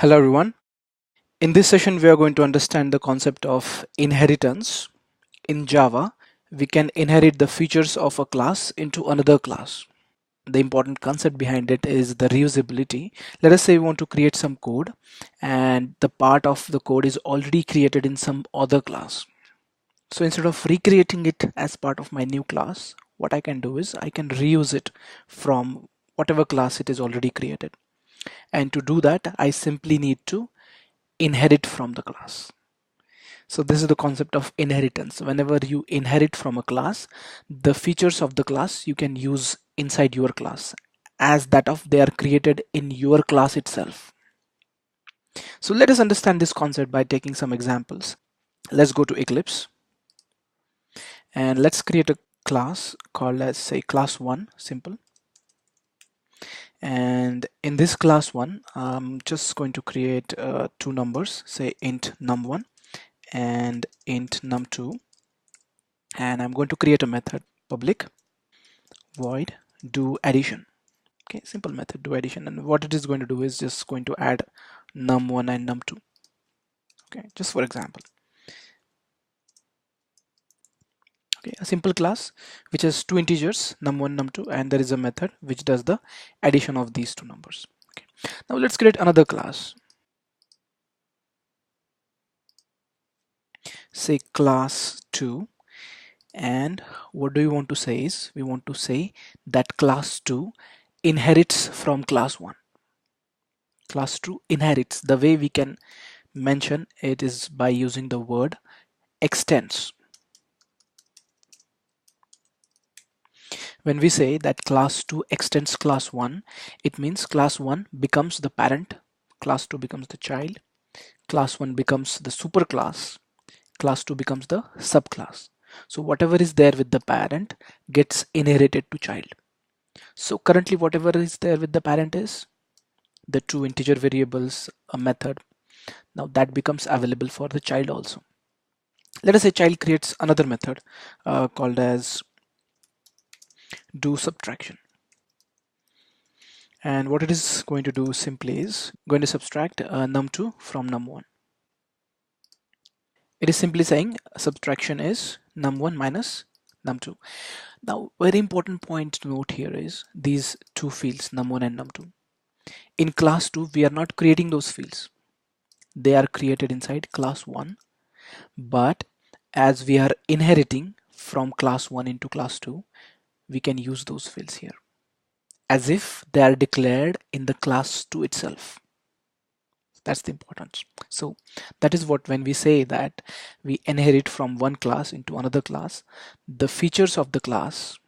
Hello everyone. In this session, we are going to understand the concept of inheritance. In Java, we can inherit the features of a class into another class. The important concept behind it is the reusability. Let us say we want to create some code and the part of the code is already created in some other class. So instead of recreating it as part of my new class, what I can do is I can reuse it from whatever class it is already created. And to do that, I simply need to inherit from the class. So this is the concept of inheritance. Whenever you inherit from a class, the features of the class you can use inside your class as that of they are created in your class itself. So let us understand this concept by taking some examples. Let's go to Eclipse and let's create a class called as say class 1 simple. And in this class 1, I'm just going to create two numbers, say int num1 and int num2, and I'm going to create a method public void do addition. Okay, simple method do addition, and what it is going to do is just going to add num1 and num2. Okay, just for example. Okay, a simple class which has two integers num1 num2, and there is a method which does the addition of these two numbers. Okay, now let's create another class, say class 2. And what do we want to say is we want to say that class 2 inherits from class 1. Class 2 inherits. The way we can mention it is by using the word extends. When we say that class 2 extends class 1, it means class 1 becomes the parent, class 2 becomes the child, class 1 becomes the superclass, class 2 becomes the subclass. So whatever is there with the parent gets inherited to child. So currently whatever is there with the parent is the two integer variables, a method. Now that becomes available for the child also. Let us say child creates another method called as do subtraction. And what it is going to do simply is going to subtract num2 from num1. It is simply saying subtraction is num1 minus num2. Now, very important point to note here is these two fields num1 and num2. In class 2, we are not creating those fields. They are created inside class 1, but as we are inheriting from class 1 into class 2, we can use those fields here as if they are declared in the class 2 itself. That's the importance. So that is what when we say that we inherit from one class into another class, the features of the class,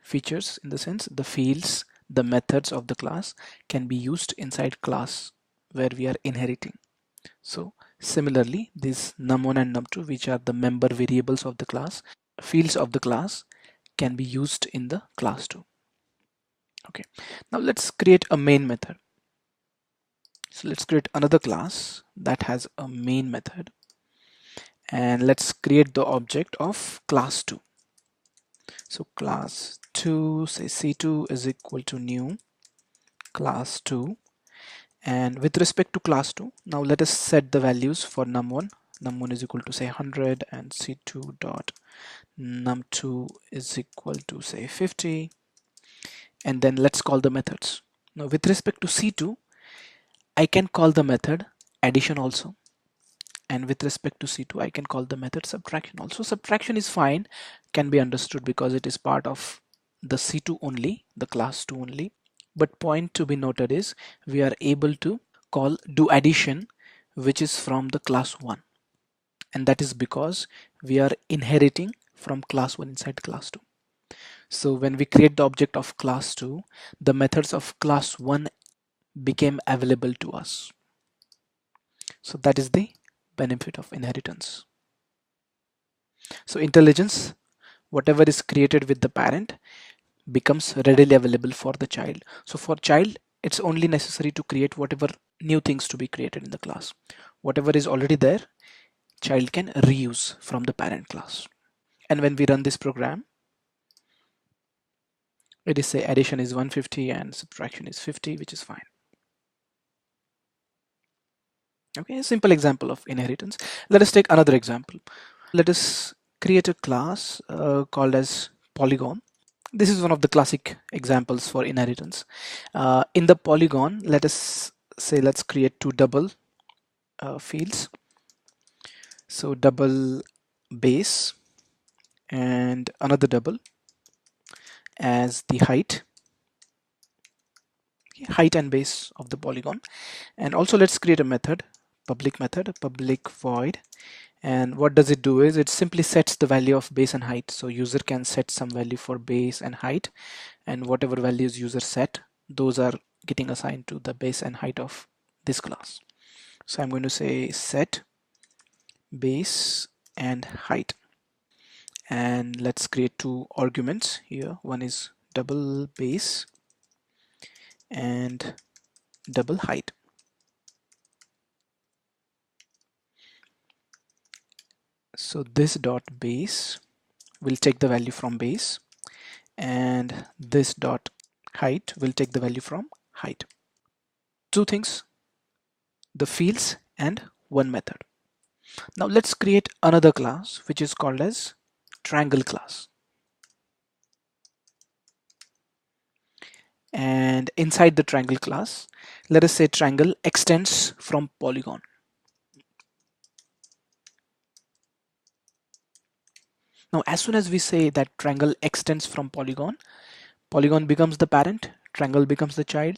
features in the sense the fields, the methods of the class can be used inside class where we are inheriting. So similarly, these num1 and num2, which are the member variables of the class, fields of the class, can be used in the class 2. Okay, now let's create a main method. So let's create another class that has a main method, and let's create the object of class 2. So class 2, say c2 is equal to new class 2, and with respect to class 2, now let us set the values for num1. Num1 is equal to say 100 and c2 dot num2 is equal to say 50, and then let's call the methods. Now with respect to c2, I can call the method addition also, and with respect to c2 I can call the method subtraction also. Subtraction is fine, can be understood because it is part of the c2 only, the class 2 only, but point to be noted is we are able to call do addition which is from the class 1, and that is because we are inheriting from class 1 inside class 2. So when we create the object of class 2, the methods of class 1 became available to us. So that is the benefit of inheritance. So intelligence, whatever is created with the parent becomes readily available for the child. So for child, it's only necessary to create whatever new things to be created in the class. Whatever is already there, child can reuse from the parent class. And when we run this program, it is say addition is 150 and subtraction is 50, which is fine. Okay, a simple example of inheritance. Let us take another example. Let us create a class called as Polygon. This is one of the classic examples for inheritance. In the Polygon, let us say let's create two double fields. So double base and another double as the height, height and base of the polygon. And also let's create a method, public void. And what does it do is it simply sets the value of base and height. So user can set some value for base and height, and whatever values user set, those are getting assigned to the base and height of this class. So I'm going to say set base and height, and let's create two arguments here. One is double base and double height. So this dot base will take the value from base, and this dot height will take the value from height. Two things, the fields and one method. Now let's create another class which is called as triangle class. And inside the triangle class, let us say triangle extends from polygon. Now as soon as we say that triangle extends from polygon, polygon becomes the parent, triangle becomes the child,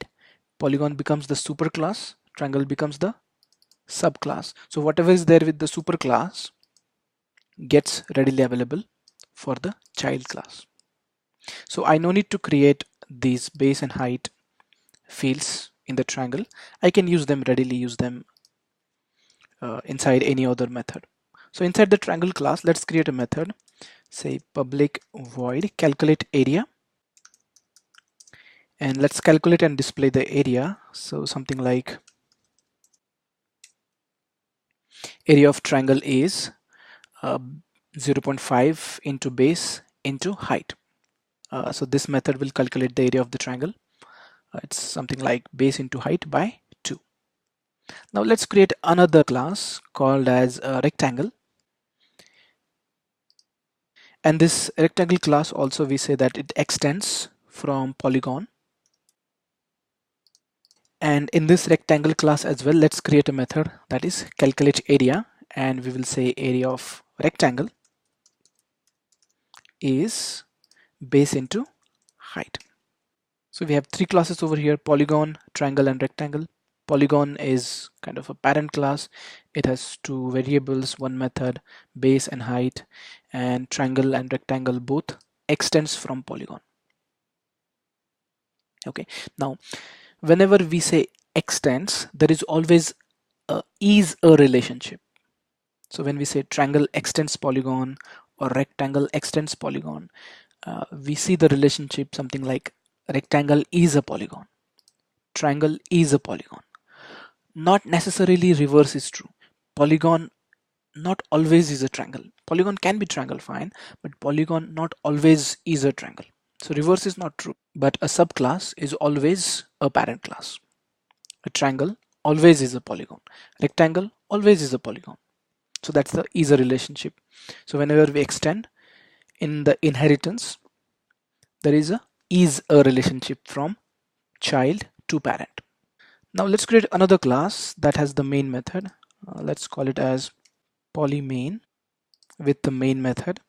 polygon becomes the superclass, triangle becomes the subclass. So whatever is there with the superclass gets readily available for the child class. So I no need to create these base and height fields in the triangle. I can readily use them inside any other method. So inside the triangle class, let's create a method, say public void calculate area, and let's calculate and display the area. So something like area of triangle is 0.5 into base into height. So this method will calculate the area of the triangle. It's something like base into height by 2. Now let's create another class called as a rectangle. And this rectangle class also we say that it extends from polygon. And in this rectangle class as well, let's create a method that is calculate area, and we will say area of rectangle is base into height. So we have three classes over here: polygon, triangle, and rectangle. Polygon is kind of a parent class. It has two variables, one method, base and height, and triangle and rectangle both extends from polygon. Okay, now whenever we say extends, there is always a relationship. So when we say triangle extends polygon or rectangle extends polygon, we see the relationship something like rectangle is a polygon, triangle is a polygon. Not necessarily reverse is true. Polygon not always is a triangle. Polygon can be triangle, fine, but polygon not always is a triangle. So reverse is not true, but a subclass is always a parent class. A triangle always is a polygon. Rectangle always is a polygon. So that's the is a relationship. So whenever we extend in the inheritance, there is a relationship from child to parent. Now let's create another class that has the main method. Let's call it as polymain with the main method.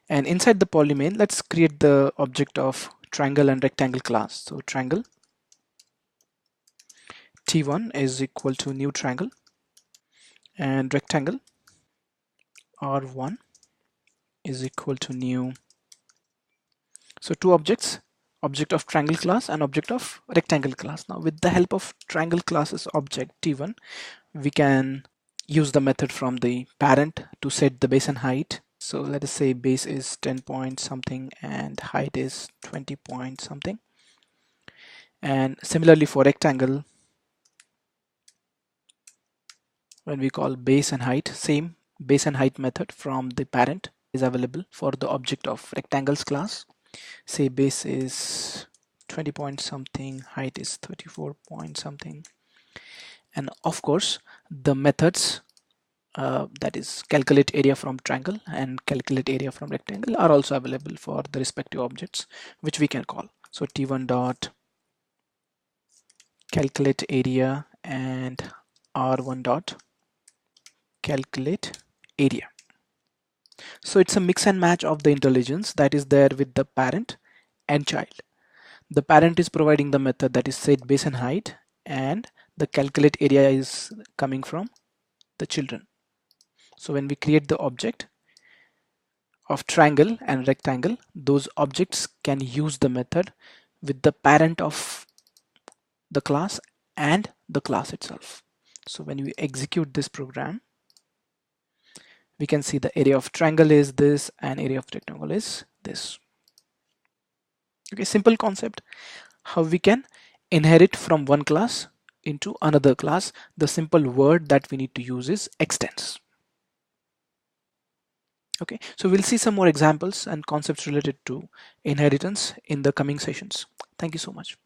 And inside the polymain, let's create the object of triangle and rectangle class. So triangle T1 is equal to new triangle, and rectangle R1 is equal to new. So two objects, object of triangle class and object of rectangle class. Now with the help of triangle class's object T1, we can use the method from the parent to set the base and height. So let us say base is 10 point something and height is 20 point something. And similarly for rectangle, when we call base and height, same base and height method from the parent is available for the object of rectangles class. Say base is 20 point something, height is 34 point something, And of course, the methods that is calculate area from triangle and calculate area from rectangle are also available for the respective objects, which we can call. So T1 dot calculate area and R1 dot calculate area. So it's a mix and match of the intelligence that is there with the parent and child. The parent is providing the method that is set base and height, and the calculate area is coming from the children. So when we create the object of triangle and rectangle, those objects can use the method with the parent of the class and the class itself. So when we execute this program, we can see the area of triangle is this and area of rectangle is this. Okay, simple concept how we can inherit from one class into another class. The simple word that we need to use is extends. Okay, so we'll see some more examples and concepts related to inheritance in the coming sessions. Thank you so much.